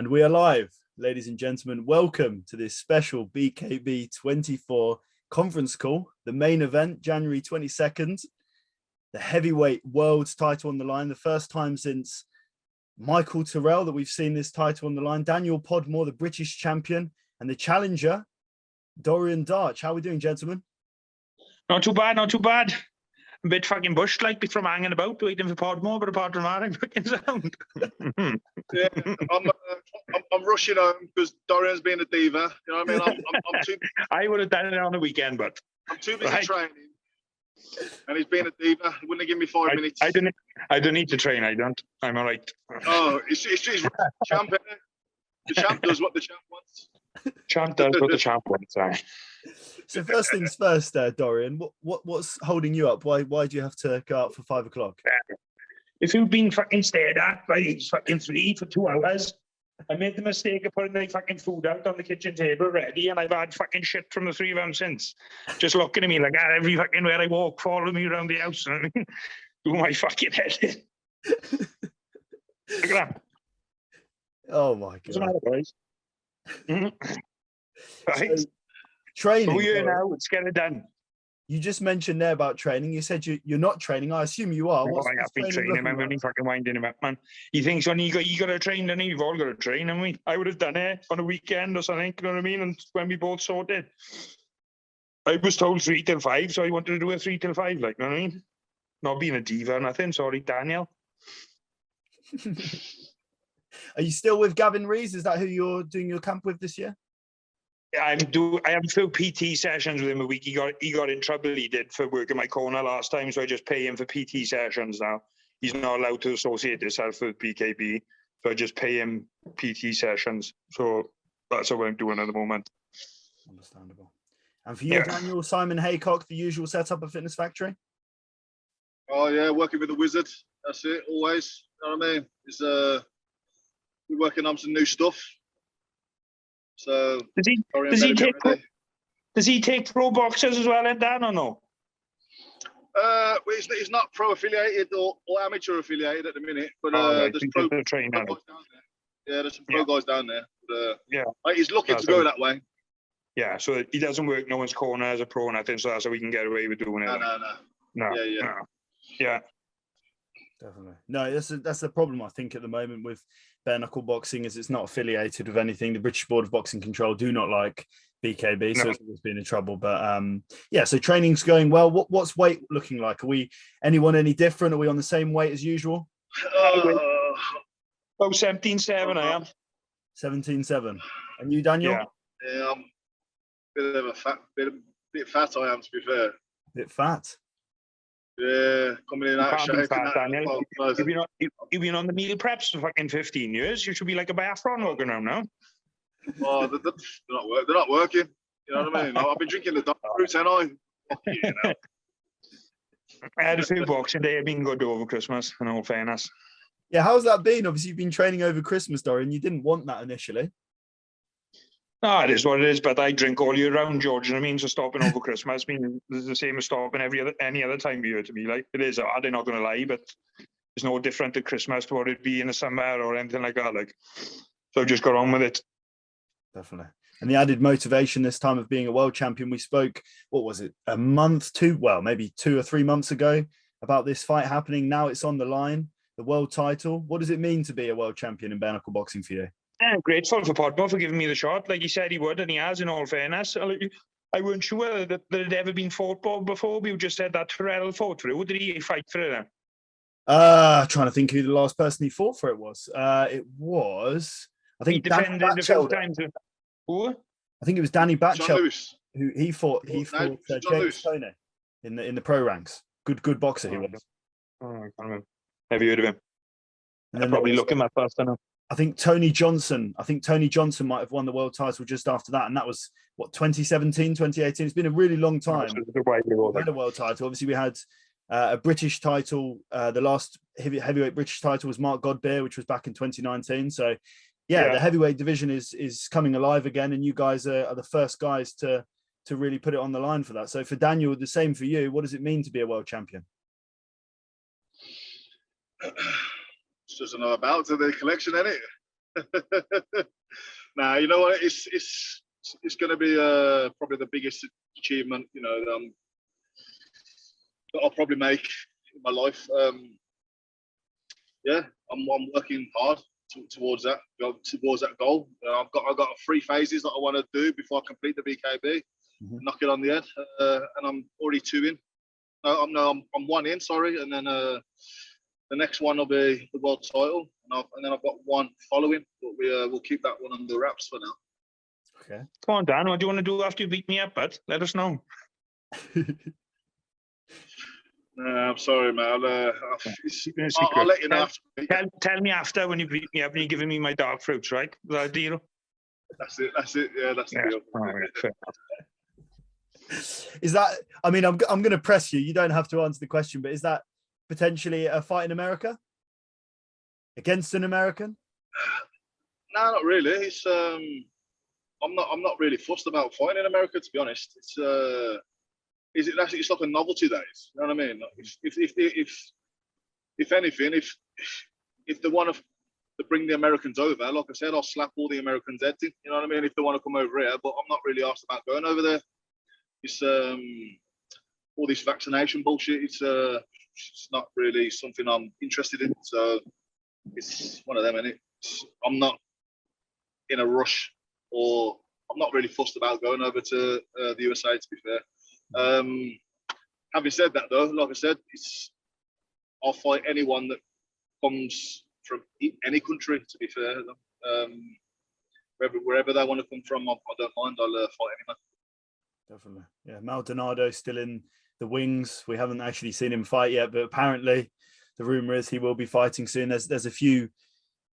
And we are live, ladies and gentlemen. Welcome to this special BKB 24 conference call. The main event, January 22nd, the heavyweight world title on the line. The first time since Michael Terrell that we've seen this title on the line. Daniel Podmore, the British champion, and the challenger, Dorian Darch. How are we doing, gentlemen? Not too bad, not too bad. A bit fucking bushed like from hanging about waiting for Podmore, but apart from that, I'm fucking sound. Yeah, I'm rushing home because Dorian's being a diva. You know what I mean? I'm too. I would have done it on the weekend, but I'm too busy training, and he's being a diva. He wouldn't give me 5 minutes. I don't need to train. I don't. I'm all right. Oh, it's champ. Isn't it? The champ does what the champ wants. Champ does what the champ wants. So first things first, Dorian. What's holding you up? Why do you have to go out for 5 o'clock? If you've been fucking stared at by fucking 3 for 2 hours, I made the mistake of putting the fucking food out on the kitchen table ready, and I've had fucking shit from the 3 of them since. Just looking at me like every fucking where I walk, following me around the house, and do my fucking head in. Look at that. Oh my god! What's the matter, boys? Right. So, training. Who are you now? Let's get it done. You just mentioned there about training. You said you're not training. I assume you are. I have been training. I'm only fucking winding him up, man. He thinks when you got to train, then you've all got to train, haven't we? I would have done it on a weekend or something. You know what I mean? And when we both sorted, I was told 3 till 5, so I wanted to do a 3 till 5. Like, you know what I mean? Not being a diva or nothing. Sorry, Daniel. Are you still with Gavin Rees? Is that who you're doing your camp with this year? I have a few PT sessions with him a week. He got in trouble. He did for working my corner last time, so I just pay him for PT sessions now. He's not allowed to associate himself with BKB, so I just pay him PT sessions. So that's what I'm doing at the moment. Understandable. And for you, Daniel, Simon Haycock, the usual setup at Fitness Factory? Oh yeah, working with the wizard. That's it. Always. You know what I mean? It's we're working on some new stuff. So does he take pro boxers as well, Dan, or no? Well, he's not pro affiliated or amateur affiliated at the minute, but there's pro guys down there. Yeah, there's some pro guys down there. But, he's looking to go that way. Yeah, so he doesn't work no one's corner as a pro or nothing, so that's how we can get away with doing it. No. Yeah. Definitely. No, that's the problem, I think, at the moment with bare-knuckle boxing is it's not affiliated with anything. The British Board of Boxing Control do not like BKB, so it's always been in trouble. But so training's going well. What's weight looking like? Are we any different? Are we on the same weight as usual? 17.7 I am. 17.7. And you, Daniel? Yeah, I'm a bit of a bit fat I am, to be fair. Bit fat? Yeah, coming in out of shape. Daniel. You've been on the meal preps for fucking 15 years. You should be like a biathlon walking around now. Well, they're not working. You know what I mean? I've been drinking the dark fruits, haven't I? I had a few boxing day. I've been good over Christmas, in all fairness. Yeah, how's that been? Obviously, you've been training over Christmas, Dorian. You didn't want that initially. No, it is what it is, but I drink all year round, George. You know what I mean? So stopping over Christmas means it's the same as stopping any other time of year to me. Like, it is hard, I'm not going to lie, but it's no different at Christmas to what it'd be in the summer or anything like that. Like, so I've just got on with it. Definitely. And the added motivation this time of being a world champion, we spoke, what was it, maybe 2 or 3 months ago about this fight happening. Now it's on the line, the world title. What does it mean to be a world champion in bare-knuckle boxing for you? I'm grateful for Podmore for giving me the shot. Like he said he would, and he has, in all fairness. I weren't sure that it had ever been fought before. We just said that Terrell fought for it. Who did he fight for it then? Trying to think who the last person he fought for it was. It was, I think, he defended a few times. Who? I think it was Danny Batchelder, who he fought James Toney in the pro ranks. Good boxer he was. Oh, I can't remember. Have you heard of him? And probably look him up first, I know. I think Tony Johnson might have won the world title just after that. And that was, 2017, 2018. It's been a really long time. We had a world title. Obviously, we had a British title. The last heavyweight British title was Mark Godbeer, which was back in 2019. So, the heavyweight division is coming alive again. And you guys are the first guys to really put it on the line for that. So for Daniel, the same for you. What does it mean to be a world champion? It's just another bout to the collection, isn't it? Nah, you know what? It's going to be probably the biggest achievement, that I'll probably make in my life. Yeah, I'm working hard towards that goal. I've got 3 phases that I want to do before I complete the BKB, knock it on the head, and I'm already 2 in. I'm 1 in, sorry, and then the next one will be the world title, and then I've got 1 following, but we'll keep that one under wraps for now. Okay. Come on, Dan. What do you want to do after you beat me up, bud? Let us know. I'm sorry, man. I'll let you know. Tell me after when you beat me up and you're giving me my dark fruits, right? Is that a deal? That's it. Yeah, that's the deal. Right, is that? I mean, I'm going to press you. You don't have to answer the question, but is that potentially a fight in America against an American? No, not really. It's I'm not really fussed about fighting in America, to be honest. It's it's like a novelty days. You know what I mean? If anything, if they want to bring the Americans over, like I said, I'll slap all the Americans' heads in. You know what I mean? If they want to come over here, but I'm not really asked about going over there. It's all this vaccination bullshit. It's not really something I'm interested in. So it's one of them, and I'm not in a rush, or I'm not really fussed about going over to the USA, to be fair. Having said that, though, like I said, I'll fight anyone that comes from any country, to be fair. Wherever they want to come from, I don't mind. I'll fight anyone. Definitely. Yeah, Maldonado still in the wings. We haven't actually seen him fight yet, but apparently the rumor is he will be fighting soon. There's a few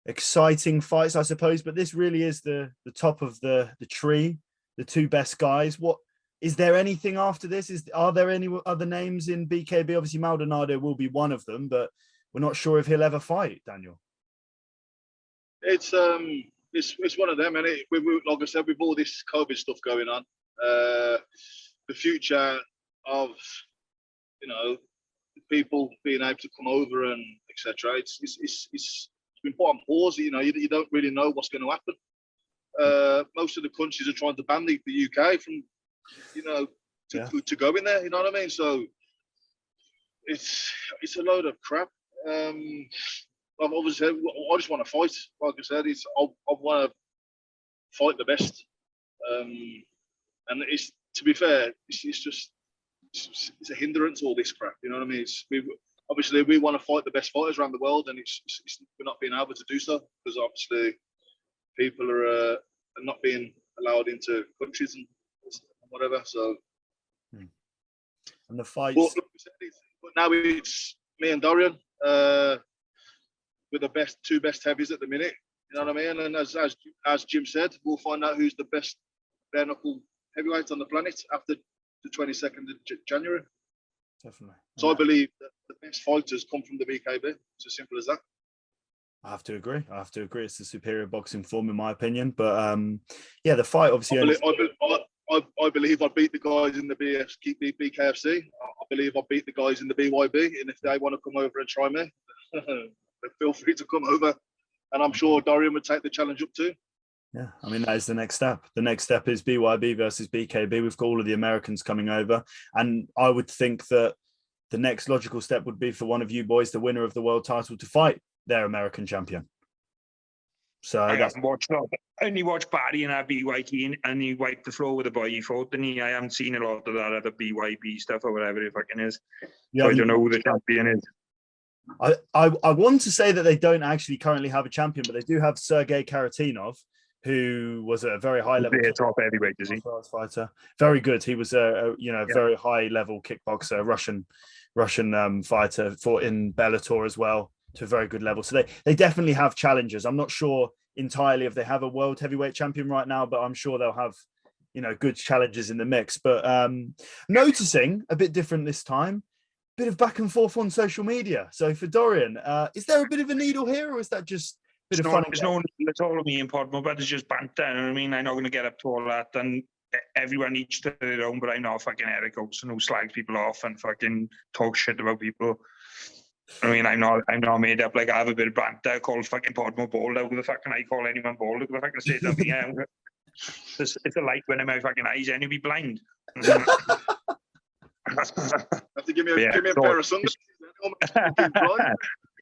exciting fights, I suppose, but this really is the top of the tree, the 2 best guys. What is there anything after this? Are there any other names in BKB? Obviously Maldonado will be one of them, but we're not sure if he'll ever fight, Daniel. It's one of them, and like I said, with all this COVID stuff going on, the future of people being able to come over and etc. It's been put on pause. You don't really know what's going to happen. Most of the countries are trying to ban the UK from to go in there. You know what I mean? So it's a load of crap. Obviously, I just want to fight. Like I said, I want to fight the best. And it's, to be fair, it's a hindrance, all this crap. You know what I mean? Obviously we want to fight the best fighters around the world, and we're not being able to do so because obviously people are not being allowed into countries and whatever. So, and the fights. But now it's me and Dorian. We're the 2 best heavies at the minute. You know what I mean? And as Jim said, we'll find out who's the best bare-knuckle heavyweight on the planet after the 22nd of January. Definitely. So I believe that the best fighters come from the BKB. It's as simple as that. I have to agree. It's the superior boxing form, in my opinion. But the fight obviously. I believe I beat the guys in the BKFC. I believe I beat the guys in the BYB. And if they want to come over and try me, feel free to come over. And I'm sure Dorian would take the challenge up too. Yeah, I mean, that is the next step. The next step is BYB versus BKB. We've got all of the Americans coming over. And I would think that the next logical step would be for one of you boys, the winner of the world title, to fight their American champion. So I only watched Barry and that BYT, and he wiped the floor with a boy he fought, didn't he? I haven't seen a lot of that other BYB stuff or whatever it fucking is. So I don't know who the champion is. I want to say that they don't actually currently have a champion, but they do have Sergei Karatinov, who was a very high level top heavyweight, is he? Fighter. Very good. He was a very high level kickboxer, Russian fighter, fought in Bellator as well to a very good level. So they definitely have challengers. I'm not sure entirely if they have a world heavyweight champion right now, but I'm sure they'll have good challenges in the mix. But noticing a bit different this time, bit of back and forth on social media. So for Dorian, is there a bit of a needle here, or is that just a bit of fun? There's no needle at all of me in Podmore, but it's just banter. You know what I mean? I'm not going to get up to all that, and everyone each to their own. But I'm not fucking Eric Olsen who slags people off and fucking talk shit about people. I mean, I'm not made up. Like, I have a bit of banter called fucking Podmore bald. How the fuck can I call anyone bald? How the fuck can I say something? It's a light when in my fucking eyes, and you'll be blind. Have to give me a pair of sunglasses.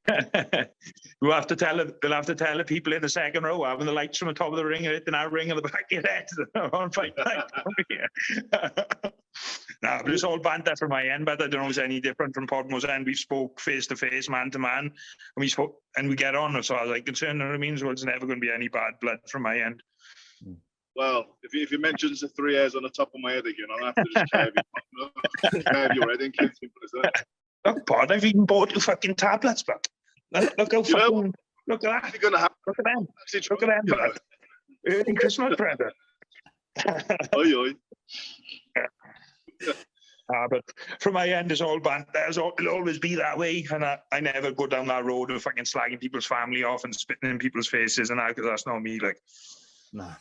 They'll have to tell the people in the second row having the lights from the top of the ring hitting our ring at the back of your head. On fight night. Nah, but it's all banter from my end, but I don't know if it's any different from Podmore's end. We spoke face to face, man to man, and we get on as far as I'm concerned. You know what I mean? So it's never going to be any bad blood from my end. Well, if you mention the 3 hairs on the top of my head again, I'll have to just carve your head in. Look, Pod, I've even bought you fucking tablets, but look how fucking, look at that. You're gonna have, look at them. Look at them, bud. Early Christmas present. Oi. But from my end, it's all banter. It'll always be that way, and I never go down that road of fucking slagging people's family off and spitting in people's faces and that, because that's not me. Like, no,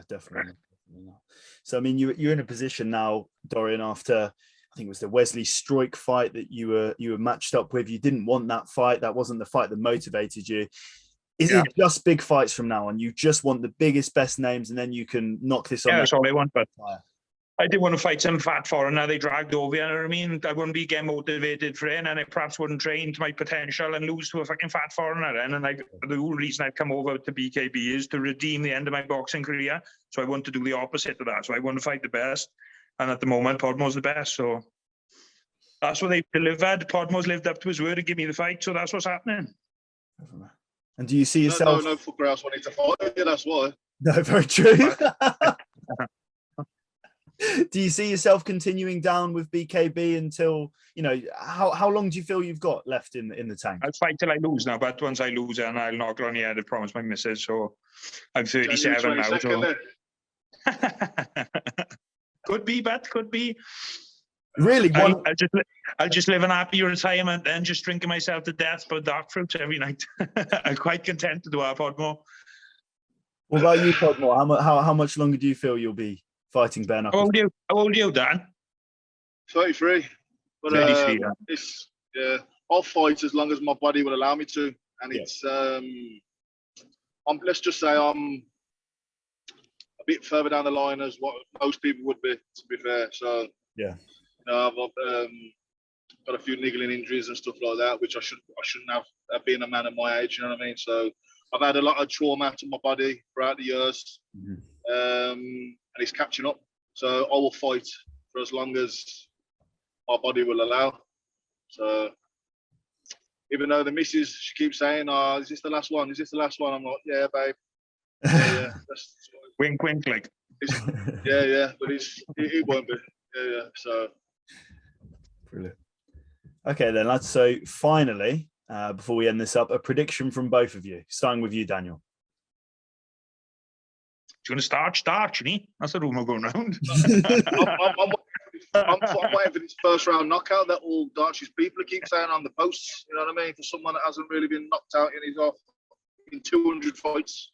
definitely not. So I mean, you're in a position now, Dorian, after I think it was the Wesley Stroik fight that you were matched up with. You didn't want that fight. That wasn't the fight that motivated you. Is it just big fights from now on? You just want the biggest, best names, and then you can knock this on. Yeah, that's all I want. But I didn't want to fight some fat foreigner they dragged over, you know what I mean? I wouldn't be getting motivated for it, and I perhaps wouldn't train to my potential and lose to a fucking fat foreigner. And the whole reason I've come over to BKB is to redeem the end of my boxing career. So I want to do the opposite of that. So I want to fight the best. And at the moment, Podmore's the best. So that's what they've delivered. Podmore's lived up to his word to give me the fight. So that's what's happening. And do you see yourself? No fucker else wanting to fight. Yeah, that's why. No, very true. Do you see yourself continuing down with BKB until, how long do you feel you've got left in the tank? I'll fight till I lose now, but once I lose, and I'll knock her on the head, I promise my missus. So I'm 37 now. So. Could be, but could be. Really? I'll just live an happy retirement and just drinking myself to death by dark fruits every night. I'm quite content to do our Podmore. What about you, Podmore? How much longer do you feel you'll be fighting Bare-Knuckle? How old are you, Dan? 33. But 33, I'll fight as long as my body will allow me to. And it's let's just say I'm a bit further down the line as what most people would be, to be fair. So I've got a few niggling injuries and stuff like that, which I shouldn't have being a man of my age, you know what I mean? So I've had a lot of trauma to my body throughout the years. And it's catching up. So I will fight for as long as my body will allow. So even though the missus, she keeps saying, is this the last one? Is this the last one? I'm like, yeah, babe. Yeah. Wink, wink, like. Yeah, but it won't be. Yeah. So. Brilliant. Okay, then, lads. So finally, before we end this up, a prediction from both of you, starting with you, Daniel. He's going to start, isn't he? That's the rumour going around. I'm waiting for this first round knockout that all Darch's people keep saying on the posts. You know what I mean? For someone that hasn't really been knocked out in 200 fights.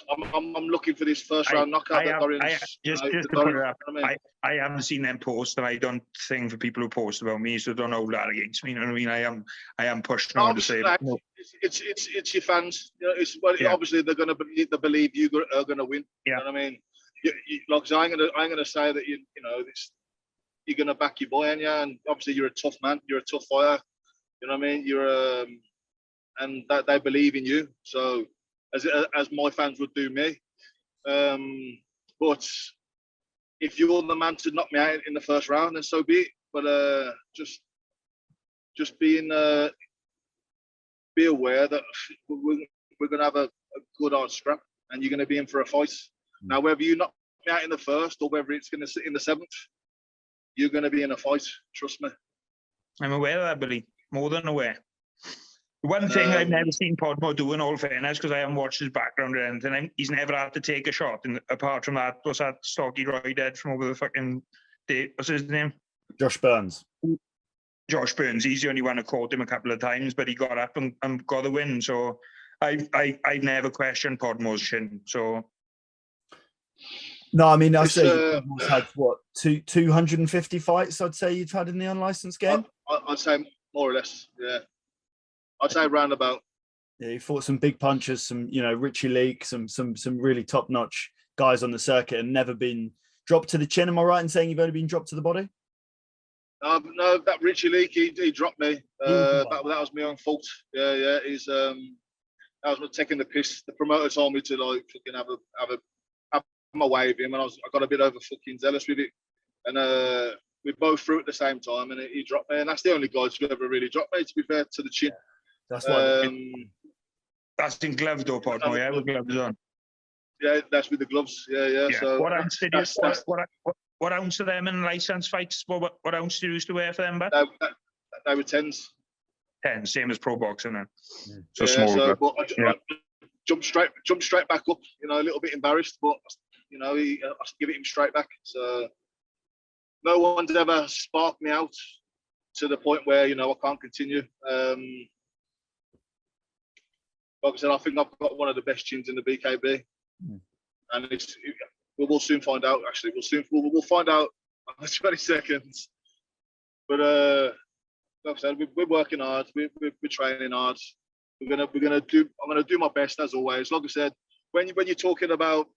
I'm looking for this first round knockout. I haven't seen them post, and I don't think for people who post about me, so don't hold that against me. You know what I mean? I am pushed on to say that. It's your fans. Obviously they're going to believe you are going to win. You know what I mean? So I'm going to say that you're going to back your boy, and obviously you're a tough man. You're a tough fighter. You know what I mean? And that they believe in you. So. As my fans would do me. But if you're the man to knock me out in the first round, then so be it. But just be aware that we're going to have a good hard scrap, and you're going to be in for a fight. Now, whether you knock me out in the first or whether it's going to sit in the seventh, you're going to be in a fight. Trust me. I'm aware of that, Billy. More than aware. One thing I've never seen Podmore do, in all fairness, because I haven't watched his background or anything, he's never had to take a shot. And apart from that, what's that stocky roidhead from over the fucking day? What's his name? Josh Burns. Josh Burns. He's the only one who caught him a couple of times, but he got up and got the win. So I never questioned Podmore's chin. So No, I mean, I say you've almost had what 250 fights. I'd say you've had in the unlicensed game. I'd say more or less. Yeah, I'd say roundabout. Yeah, you fought some big punchers, some Richie Leake, some really top notch guys on the circuit, and never been dropped to the chin. Am I right in saying you've only been dropped to the body? No, that Richie Leake, he dropped me. That was my own fault. Yeah. He's I was taking the piss. The promoter told me to like fucking have my way with him, and I got a bit over fucking zealous with it, and we both threw at the same time, and he dropped me, and that's the only guys who ever really dropped me. To be fair, to the chin. Yeah, that's why. That's in gloves though, Podmore, yeah, with gloves on. Yeah, that's with the gloves. Yeah. So what ounce did you? What ounce of them in license fights? What ounce do you used to wear for them? But they were 10s. 10, same as pro boxing then. Yeah. So small. So, but I jumped straight back up. A little bit embarrassed, but I give it him straight back. So no one's ever sparked me out to the point where I can't continue. Like I said, I think I've got one of the best chins in the BKB, and we'll soon find out. Actually, we'll find out on the 22nd. But like I said, we're working hard. We're training hard. I'm gonna do my best as always. Like I said, when you're talking about,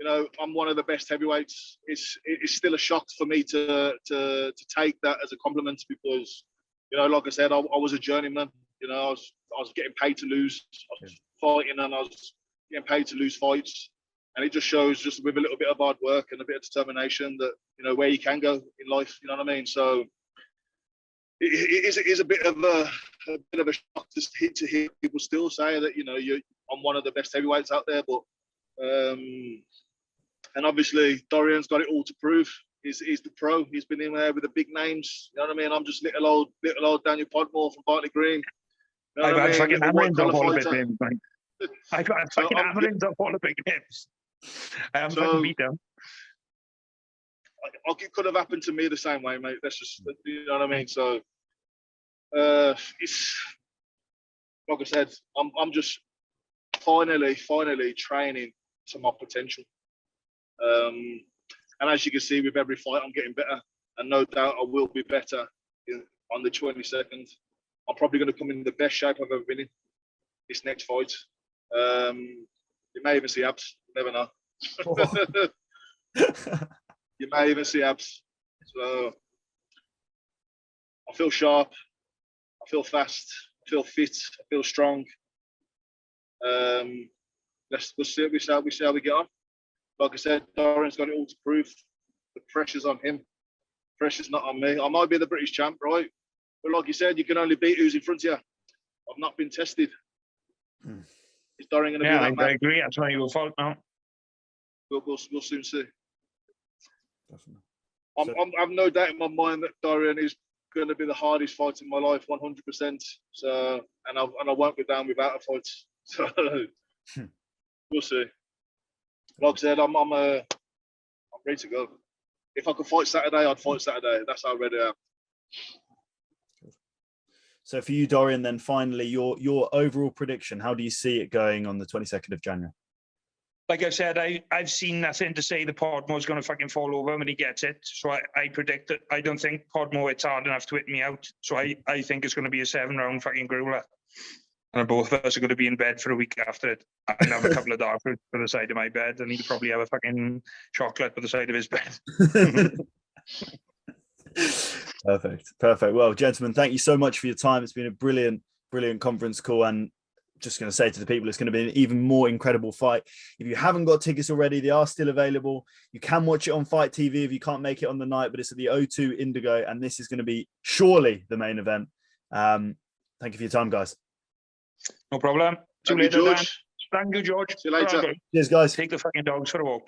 I'm one of the best heavyweights. It's still a shock for me to take that as a compliment because, like I said, I was a journeyman. I was getting paid to lose. I was fighting and I was getting paid to lose fights. And it just shows, just with a little bit of hard work and a bit of determination, that where you can go in life. You know what I mean? So it is a bit of a shock to hear people still say that I'm one of the best heavyweights out there. But and obviously Dorian's got it all to prove. He's the pro. He's been in there with the big names. You know what I mean? I'm just little old Daniel Podmore from Bartley Green. You know I've had fucking hammerings up all the big names, mate. I've had fucking hammerings up all the big names. I haven't fucking beat them. It could have happened to me the same way, mate. That's just, you know what I mean? So, it's like I said, I'm just finally training to my potential. And as you can see, with every fight, I'm getting better, and no doubt I will be better on the 22nd. I'm probably going to come in the best shape I've ever been in this next fight. You may even see abs. You never know. You may even see abs. So I feel sharp. I feel fast. I feel fit. I feel strong. We'll see how we get on. Like I said, Dorian's got it all to prove. The pressure's on him. Pressure's not on me. I might be the British champ, right? But like you said, you can only beat who's in front of you. I've not been tested. Is Dorian going to be that man? I agree. That's why your fault now. We'll soon see. I've no doubt in my mind that Dorian is going to be the hardest fight in my life, 100%. So, and I won't be down without a fight. So, we'll see. Like I said, I'm ready to go. If I could fight Saturday, I'd fight Saturday. That's how ready I am. So for you, Dorian, then finally, your overall prediction, how do you see it going on the 22nd of January? Like I said, I've seen nothing to say the Podmore's going to fucking fall over when he gets it. So I predict that I don't think Podmore hits hard enough to hit me out. So I think it's going to be a 7-round fucking grueler. And both of us are going to be in bed for a week after it. And have a couple of dark fruit by the side of my bed. And he'll probably have a fucking chocolate by the side of his bed. Perfect. Well, gentlemen, thank you so much for your time. It's been a brilliant conference call, and just going to say to the people, it's going to be an even more incredible fight. If you haven't got tickets already, they are still available. You can watch it on Fight TV if you can't make it on the night, but it's at the O2 Indigo, and this is going to be surely the main event. Thank you for your time, guys. No problem. See you later, George. Thank you, George. See you later. Cheers, guys. Take the fucking dogs for a walk.